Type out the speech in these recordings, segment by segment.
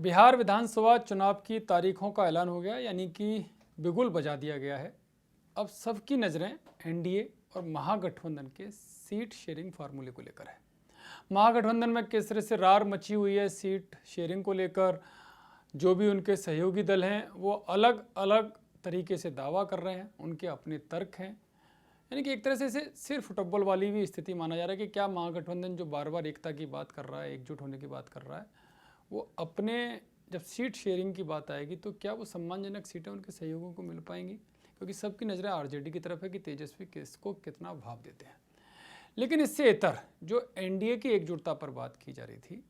बिहार विधानसभा चुनाव की तारीखों का ऐलान हो गया, यानी कि बिगुल बजा दिया गया है। अब सबकी नज़रें एनडीए और महागठबंधन के सीट शेयरिंग फार्मूले को लेकर है। महागठबंधन में किस तरह से रार मची हुई है सीट शेयरिंग को लेकर। जो भी उनके सहयोगी दल हैं वो अलग अलग तरीके से दावा कर रहे हैं, उनके अपने तर्क हैं। यानी कि एक तरह से इसे सिर्फ टब्बल वाली भी स्थिति माना जा रहा है कि क्या महागठबंधन जो बार बार एकता की बात कर रहा है, एकजुट होने की बात कर रहा है, वो अपने जब सीट शेयरिंग की बात आएगी तो क्या वो सम्मानजनक सीटें उनके सहयोगों को मिल पाएंगी, क्योंकि सबकी नज़रें आरजेडी की तरफ है कि तेजस्वी किसको कितना भाव देते हैं। लेकिन इससे इतर जो एनडीए की एकजुटता पर बात की जा रही थी,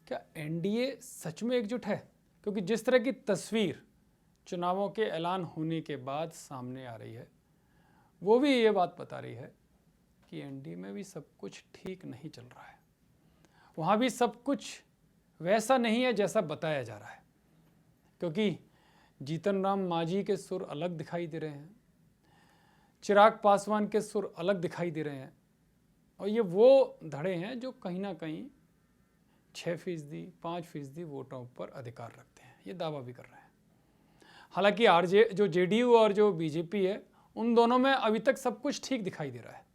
क्या एनडीए सच में एकजुट है? क्योंकि जिस तरह की तस्वीर चुनावों के ऐलान होने के बाद सामने आ रही है, वो भी ये बात बता रही है कि एनडीए में भी सब कुछ ठीक नहीं चल रहा है। वहाँ भी सब कुछ वैसा नहीं है जैसा बताया जा रहा है, क्योंकि जीतन राम मांझी के सुर अलग दिखाई दे रहे हैं, चिराग पासवान के सुर अलग दिखाई दे रहे हैं, और ये वो धड़े हैं जो कहीं ना कहीं 6%, 5% वोटों पर अधिकार रखते हैं, ये दावा भी कर रहे हैं। हालांकि जो जेडीयू और जो बीजेपी है, उन दोनों में अभी तक सब कुछ ठीक दिखाई दे रहा है।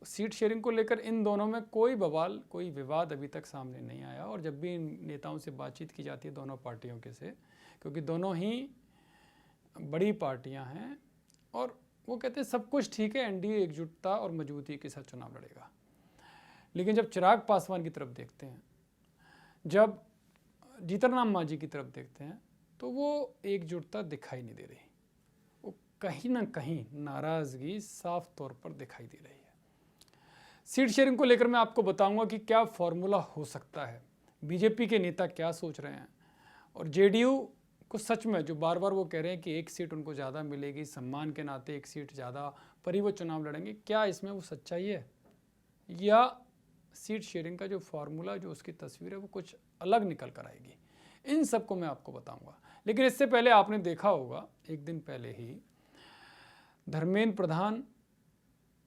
सीट शेयरिंग को लेकर इन दोनों में कोई बवाल, कोई विवाद अभी तक सामने नहीं आया। और जब भी इन नेताओं से बातचीत की जाती है दोनों पार्टियों के से, क्योंकि दोनों ही बड़ी पार्टियां हैं, और वो कहते हैं सब कुछ ठीक है, एनडीए एकजुटता और मजबूती के साथ चुनाव लड़ेगा। लेकिन जब चिराग पासवान की तरफ देखते हैं, जब जीतन राम मांझी की तरफ देखते हैं, तो वो एकजुटता दिखाई नहीं दे रही। वो कहीं ना कहीं नाराज़गी साफ तौर पर दिखाई दे रही है। सीट शेयरिंग को लेकर मैं आपको बताऊंगा कि क्या फॉर्मूला हो सकता है, बीजेपी के नेता क्या सोच रहे हैं, और जेडीयू को सच में जो बार बार वो कह रहे हैं कि एक सीट उनको ज़्यादा मिलेगी, सम्मान के नाते एक सीट ज़्यादा पर ही वो चुनाव लड़ेंगे, क्या इसमें वो सच्चाई है, या सीट शेयरिंग का जो फार्मूला, जो उसकी तस्वीर है, वो कुछ अलग निकल कर आएगी। इन सबको मैं आपको बताऊंगा। लेकिन इससे पहले आपने देखा होगा एक दिन पहले ही धर्मेंद्र प्रधान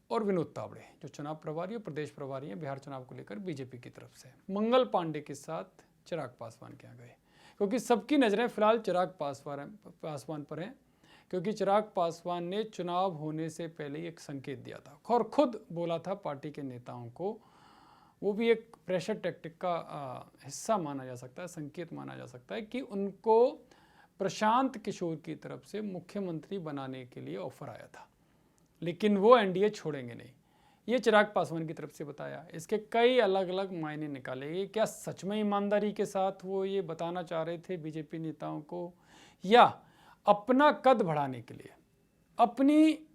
और विनोद तावड़े, जो चुनाव प्रभारी और प्रदेश प्रभारी हैं बिहार चुनाव को लेकर बीजेपी की तरफ से, मंगल पांडे के साथ चिराग पासवान के यहाँ गए, क्योंकि सबकी नज़रें फिलहाल चिराग पासवान पर हैं। क्योंकि चिराग पासवान ने चुनाव होने से पहले ही एक संकेत दिया था और खुद बोला था पार्टी के नेताओं को, वो भी एक प्रेशर टैक्टिक का हिस्सा माना जा सकता है, संकेत माना जा सकता है, कि उनको प्रशांत किशोर की तरफ से मुख्यमंत्री बनाने के लिए ऑफर आया था, लेकिन वो एनडीए छोड़ेंगे नहीं। ये चिराग पासवान की तरफ से बताया। इसके कई अलग अलग मायने निकाले। क्या सच में ईमानदारी के साथ वो ये बताना चाह रहे थे बीजेपी नेताओं को, या अपना कद बढ़ाने के लिए, अपनी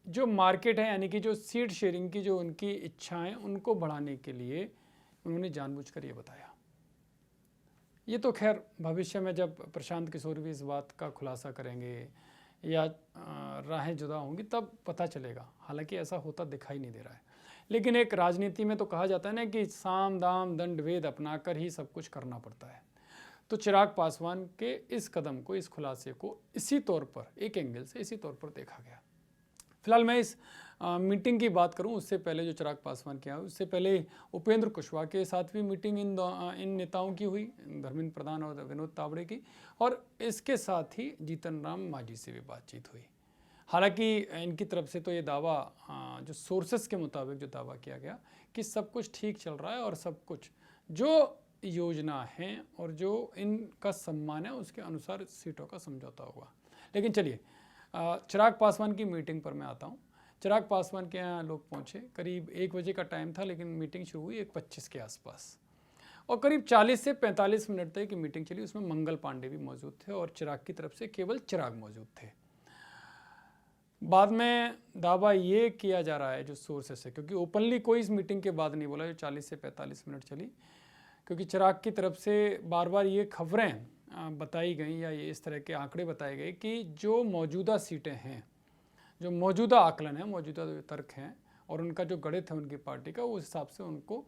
जो मार्केट है, यानी कि जो सीट शेयरिंग की जो उनकी इच्छाएं, उनको बढ़ाने के लिए उन्होंने जानबूझकर ये बताया। ये तो खैर भविष्य में जब प्रशांत किशोर भी इस बात का खुलासा करेंगे या राहें जुदा होंगी तब पता चलेगा। हालांकि ऐसा होता दिखाई नहीं दे रहा है। लेकिन एक राजनीति में तो कहा जाता है ना कि साम दाम दंड भेद अपनाकर ही सब कुछ करना पड़ता है। तो चिराग पासवान के इस कदम को, इस खुलासे को इसी तौर पर, एक एंगल से इसी तौर पर देखा गया। फिलहाल मैं इस मीटिंग की बात करूं, उससे पहले जो चिराग पासवान किया, उससे पहले उपेंद्र कुशवाहा के साथ भी मीटिंग इन नेताओं की हुई, धर्मेंद्र प्रधान और विनोद तावड़े की, और इसके साथ ही जीतन राम मांझी से भी बातचीत हुई। हालांकि इनकी तरफ से तो ये दावा, जो सोर्सेस के मुताबिक जो दावा किया गया कि सब कुछ ठीक चल रहा है और सब कुछ जो योजना है और जो इनका सम्मान है उसके अनुसार सीटों का समझौता होगा। लेकिन चलिए चिराग पासवान की मीटिंग पर मैं आता हूँ। चिराग पासवान के यहाँ लोग पहुँचे, करीब 1 बजे का टाइम था, लेकिन मीटिंग शुरू हुई 1:25 के आसपास, और करीब 40 से 45 मिनट तक की मीटिंग चली। उसमें मंगल पांडे भी मौजूद थे और चिराग की तरफ से केवल चिराग मौजूद थे। बाद में दावा ये किया जा रहा है जो सोर्सेस है, क्योंकि ओपनली कोई इस मीटिंग के बाद नहीं बोला, जो 40 से 45 मिनट चली, क्योंकि चिराग की तरफ से बार बार ये खबरें बताई गई या ये इस तरह के आंकड़े बताए गए कि जो मौजूदा सीटें हैं, जो मौजूदा आकलन है, मौजूदा तर्क हैं और उनका जो गणित है उनकी पार्टी का, उस हिसाब से उनको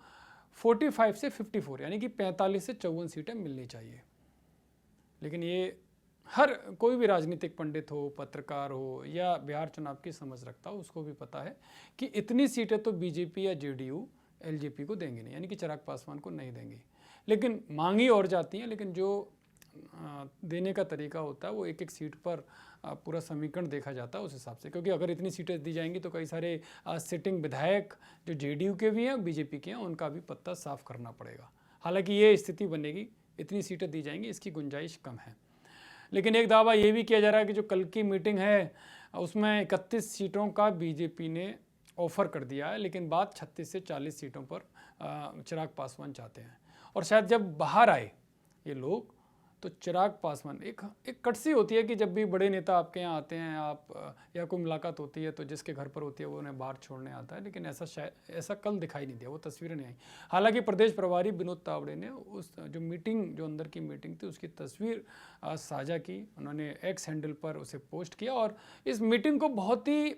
45 से 54 यानी कि 45 से 54 सीटें मिलनी चाहिए। लेकिन ये हर कोई भी राजनीतिक पंडित हो, पत्रकार हो या बिहार चुनाव की समझ रखता हो, उसको भी पता है कि इतनी सीटें तो बीजेपी या जेडीयू एलजेपी को देंगे नहीं, यानी कि चिराग पासवान को नहीं देंगे। लेकिन मांगी और जाती हैं, लेकिन जो देने का तरीका होता है वो एक एक सीट पर पूरा समीकरण देखा जाता है उस हिसाब से, क्योंकि अगर इतनी सीटें दी जाएंगी तो कई सारे सिटिंग विधायक जो जेडीयू के भी हैं, बीजेपी के हैं, उनका भी पत्ता साफ करना पड़ेगा। हालांकि ये स्थिति बनेगी, इतनी सीटें दी जाएंगी, इसकी गुंजाइश कम है। लेकिन एक दावा ये भी किया जा रहा है कि जो कल की मीटिंग है उसमें 31 सीटों का बीजेपी ने ऑफर कर दिया है, लेकिन बात 36 से 40 सीटों पर चिराग पासवान चाहते हैं। और शायद जब बाहर आए ये लोग तो चिराग पासवान, एक कटसी होती है कि जब भी बड़े नेता आपके यहाँ आते हैं, आप या कोई मुलाकात होती है तो जिसके घर पर होती है वो उन्हें बाहर छोड़ने आता है, लेकिन ऐसा कल दिखाई नहीं दिया, वो तस्वीरें नहीं आई। हालांकि प्रदेश प्रभारी विनोद तावड़े ने उस जो मीटिंग, जो अंदर की मीटिंग थी, उसकी तस्वीर साझा की, उन्होंने एक्स हैंडल पर उसे पोस्ट किया और इस मीटिंग को बहुत ही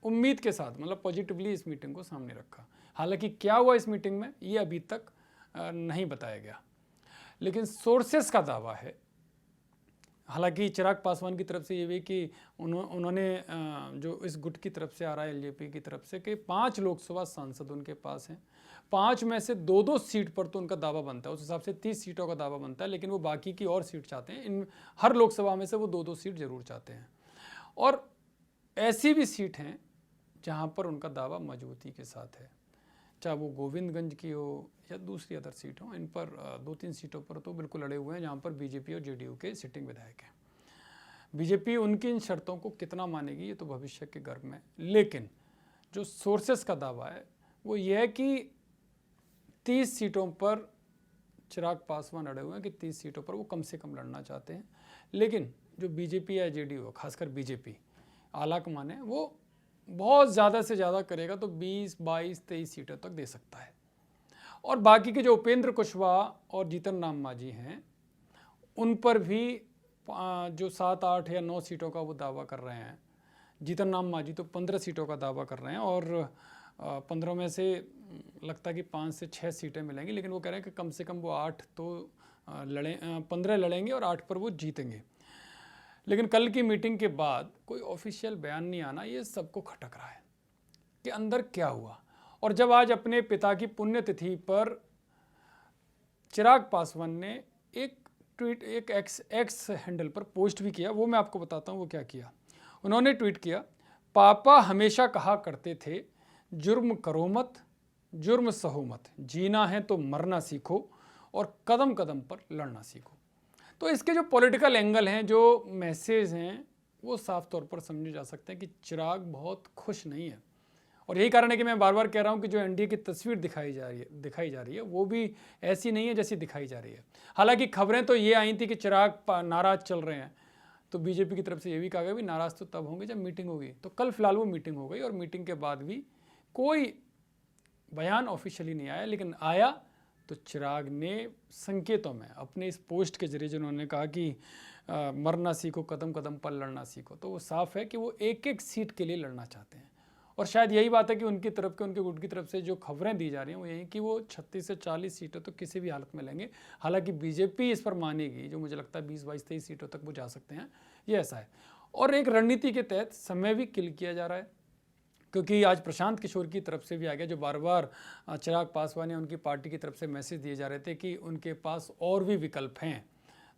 उम्मीद के साथ, मतलब पॉजिटिवली इस मीटिंग को सामने रखा। हालांकि क्या हुआ इस मीटिंग में ये अभी तक नहीं बताया गया, लेकिन सोर्सेस का दावा है। हालांकि चिराग पासवान की तरफ से ये भी कि उन्होंने जो इस गुट की तरफ से आ रहा है, एलजेपी की तरफ से, कि 5 लोकसभा सांसद उनके पास हैं, 5 में से 2-2 सीट पर तो उनका दावा बनता है, उस हिसाब से 30 सीटों का दावा बनता है, लेकिन वो बाकी की और सीट चाहते हैं। इन हर लोकसभा में से वो 2-2 सीट जरूर चाहते हैं। और ऐसी भी सीट हैं जहाँ पर उनका दावा मजबूती के साथ है, चाहे वो गोविंदगंज की हो या दूसरी अदर सीट हो। इन पर 2-3 सीटों पर तो बिल्कुल अड़े हुए हैं जहाँ पर बीजेपी और जेडीयू के सिटिंग विधायक हैं। बीजेपी उनकी इन शर्तों को कितना मानेगी ये तो भविष्य के गर्भ में, लेकिन जो सोर्सेस का दावा है वो ये है कि 30 सीटों पर चिराग पासवान अड़े हुए हैं, कि 30 सीटों पर वो कम से कम लड़ना चाहते हैं। लेकिन जो बीजेपी या जेडीयू, खासकर बीजेपी आलाकमान है, वो बहुत ज़्यादा से ज़्यादा करेगा तो 20, 22, 23 सीटों तक दे सकता है। और बाकी के जो उपेंद्र कुशवाहा और जीतन राम मांझी हैं, उन पर भी जो 7, 8 या 9 सीटों का वो दावा कर रहे हैं। जीतन राम मांझी तो 15 सीटों का दावा कर रहे हैं और 15 में से लगता है कि 5 से 6 सीटें मिलेंगी, लेकिन वो कह रहे हैं कि कम से कम वो 8 तो 15 लड़ेंगे और 8 पर वो जीतेंगे। लेकिन कल की मीटिंग के बाद कोई ऑफिशियल बयान नहीं आना, ये सबको खटक रहा है कि अंदर क्या हुआ। और जब आज अपने पिता की पुण्यतिथि पर चिराग पासवान ने एक ट्वीट, एक एक्स हैंडल पर पोस्ट भी किया, वो मैं आपको बताता हूँ वो क्या किया। उन्होंने ट्वीट किया, पापा हमेशा कहा करते थे जुर्म करो मत, जुर्म सहो मत, जीना है तो मरना सीखो और कदम कदम पर लड़ना सीखो। तो इसके जो पॉलिटिकल एंगल हैं, जो मैसेज हैं, वो साफ तौर पर समझे जा सकते हैं कि चिराग बहुत खुश नहीं है। और यही कारण है कि मैं बार बार कह रहा हूं कि जो एनडीए की तस्वीर दिखाई जा रही है वो भी ऐसी नहीं है जैसी दिखाई जा रही है। हालांकि खबरें तो ये आई थी कि चिराग नाराज चल रहे हैं, तो बीजेपी की तरफ से ये भी कहा गया भी नाराज तो तब होंगे जब मीटिंग होगी। तो कल फिलहाल वो मीटिंग हो गई और मीटिंग के बाद भी कोई बयान ऑफिशियली नहीं आया, लेकिन आया तो चिराग ने संकेतों में अपने इस पोस्ट के जरिए जिन्होंने कहा कि मरना सीखो, कदम कदम पर लड़ना सीखो, तो वो साफ है कि वो एक एक सीट के लिए लड़ना चाहते हैं। और शायद यही बात है कि उनकी तरफ के, उनके गुट की तरफ से जो खबरें दी जा रही हैं वो यही कि वो 36 से 40 सीटों तो किसी भी हालत में लेंगे। हालांकि बीजेपी इस पर मानेगी, जो मुझे लगता है 20, 22, 23 सीटों तक वो जा सकते हैं, ये ऐसा है। और एक रणनीति के तहत समय भी किल किया जा रहा है, क्योंकि आज प्रशांत किशोर की तरफ से भी आ गया, जो बार बार चिराग पासवान या उनकी पार्टी की तरफ से मैसेज दिए जा रहे थे कि उनके पास और भी विकल्प हैं,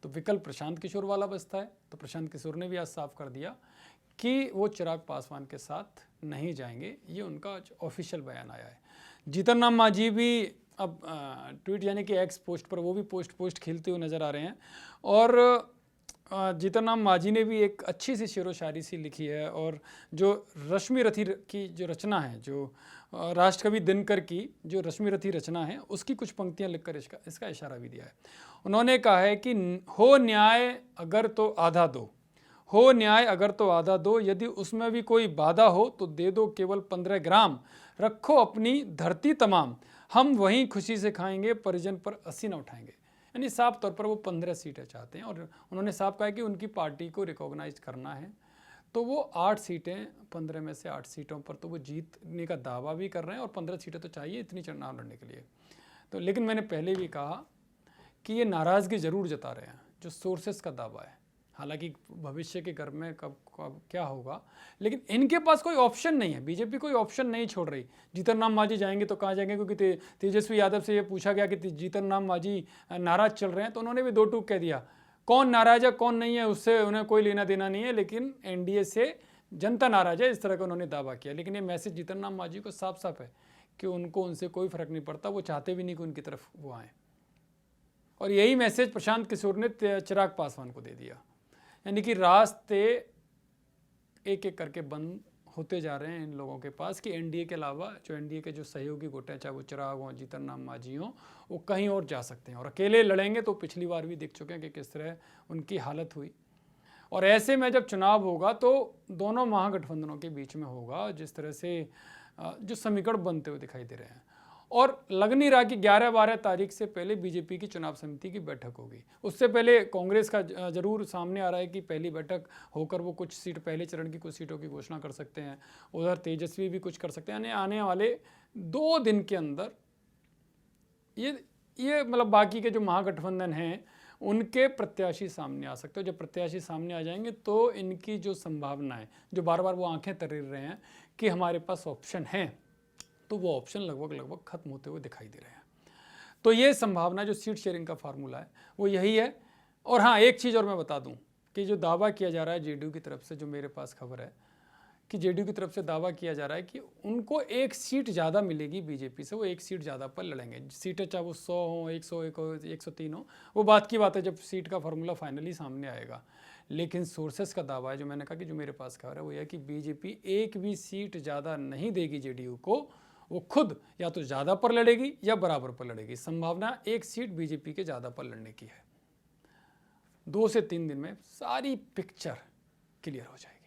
तो विकल्प प्रशांत किशोर वाला बचता है। तो प्रशांत किशोर ने भी आज साफ कर दिया कि वो चिराग पासवान के साथ नहीं जाएंगे, ये उनका ऑफिशियल बयान आया है। जीतन राम मांझी भी अब ट्वीट यानी कि एक्स पोस्ट पर वो भी पोस्ट खेलते हुए नज़र आ रहे हैं। और जीतन राम मांझी ने भी एक अच्छी सी शेरो शायरी सी लिखी है, और जो रश्मि रथी की जो रचना है, जो राष्ट्रकवि दिनकर की जो रश्मि रथी रचना है, उसकी कुछ पंक्तियां लिखकर इसका इशारा भी दिया है। उन्होंने कहा है कि हो न्याय अगर तो आधा दो, हो न्याय अगर तो आधा दो, यदि उसमें भी कोई बाधा हो तो दे दो केवल 15 ग्राम, रखो अपनी धरती तमाम, हम वहीं खुशी से खाएंगे, परिजन पर अस्सी न उठाएंगे। यानी साफ तौर पर वो 15 सीटें चाहते हैं, और उन्होंने साफ कहा कि उनकी पार्टी को रिकॉग्नाइज करना है, तो वो 8 सीटें, 15 में से 8 सीटों पर तो वो जीतने का दावा भी कर रहे हैं, और 15 सीटें तो चाहिए इतनी चुनाव लड़ने के लिए। तो लेकिन मैंने पहले भी कहा कि ये नाराज़गी ज़रूर जता रहे हैं, जो सोर्सेस का दावा है। हालांकि भविष्य के घर में कब कब क्या होगा, लेकिन इनके पास कोई ऑप्शन नहीं है। बीजेपी कोई ऑप्शन नहीं छोड़ रही। जीतन राम मांझी जाएंगे तो कहाँ जाएंगे, क्योंकि तेजस्वी यादव से ये पूछा गया कि जीतन राम मांझी नाराज चल रहे हैं, तो उन्होंने भी दो टूक कह दिया। कौन नाराज है कौन नहीं है उससे उन्हें कोई लेना देना नहीं है, लेकिन एनडीए से जनता नाराज है, इस तरह का उन्होंने दावा किया। लेकिन ये मैसेज जीतन राम मांझी को साफ साफ है कि उनको उनसे कोई फर्क नहीं पड़ता, वो चाहते भी नहीं कि उनकी तरफ वो आए। और यही मैसेज प्रशांत किशोर ने चिराग पासवान को दे दिया। यानी कि रास्ते एक एक करके बंद होते जा रहे हैं इन लोगों के पास कि एनडीए के अलावा जो एनडीए के जो सहयोगी गुट हैं, चाहे वो चिराग हों, जीतन राम मांझी हों, वो कहीं और जा सकते हैं। और अकेले लड़ेंगे तो पिछली बार भी देख चुके हैं कि किस तरह उनकी हालत हुई। और ऐसे में जब चुनाव होगा तो दोनों महागठबंधनों के बीच में होगा, जिस तरह से जो समीकरण बनते हुए दिखाई दे रहे हैं। और लग नहीं रहा कि 11-12 तारीख से पहले बीजेपी की चुनाव समिति की बैठक होगी। उससे पहले कांग्रेस का जरूर सामने आ रहा है कि पहली बैठक होकर वो कुछ सीट, पहले चरण की कुछ सीटों की घोषणा कर सकते हैं। उधर तेजस्वी भी कुछ कर सकते हैं। यानी आने वाले 2 दिन के अंदर ये मतलब बाकी के जो महागठबंधन हैं उनके प्रत्याशी सामने आ सकते हो। जब प्रत्याशी सामने आ जाएंगे तो इनकी जो संभावनाएं, जो बार बार वो आंखें तरेर रहे हैं कि हमारे पास ऑप्शन हैं, तो वो ऑप्शन लगभग खत्म होते हुए दिखाई दे रहे हैं। तो ये संभावना, जो सीट शेयरिंग का फार्मूला है वो यही है। और हाँ, एक चीज़ और मैं बता दूं कि जो दावा किया जा रहा है जेडीयू की तरफ से, जो मेरे पास खबर है कि जेडीयू की तरफ से दावा किया जा रहा है कि उनको एक सीट ज़्यादा मिलेगी बीजेपी से, वो एक सीट ज़्यादा पर लड़ेंगे। सीटें चाहे वो 100 हो, 101 हो, 103 हो, वो बात की बात है जब सीट का फार्मूला फाइनली सामने आएगा। लेकिन सोर्सेस का दावा है, जो मैंने कहा कि जो मेरे पास खबर है वो यह कि बीजेपी एक भी सीट ज़्यादा नहीं देगी जेडीयू को। वो खुद या तो ज़्यादा पर लड़ेगी या बराबर पर लड़ेगी। संभावना एक सीट बीजेपी के ज़्यादा पर लड़ने की है। 2 से 3 दिन में सारी पिक्चर क्लियर हो जाएगी।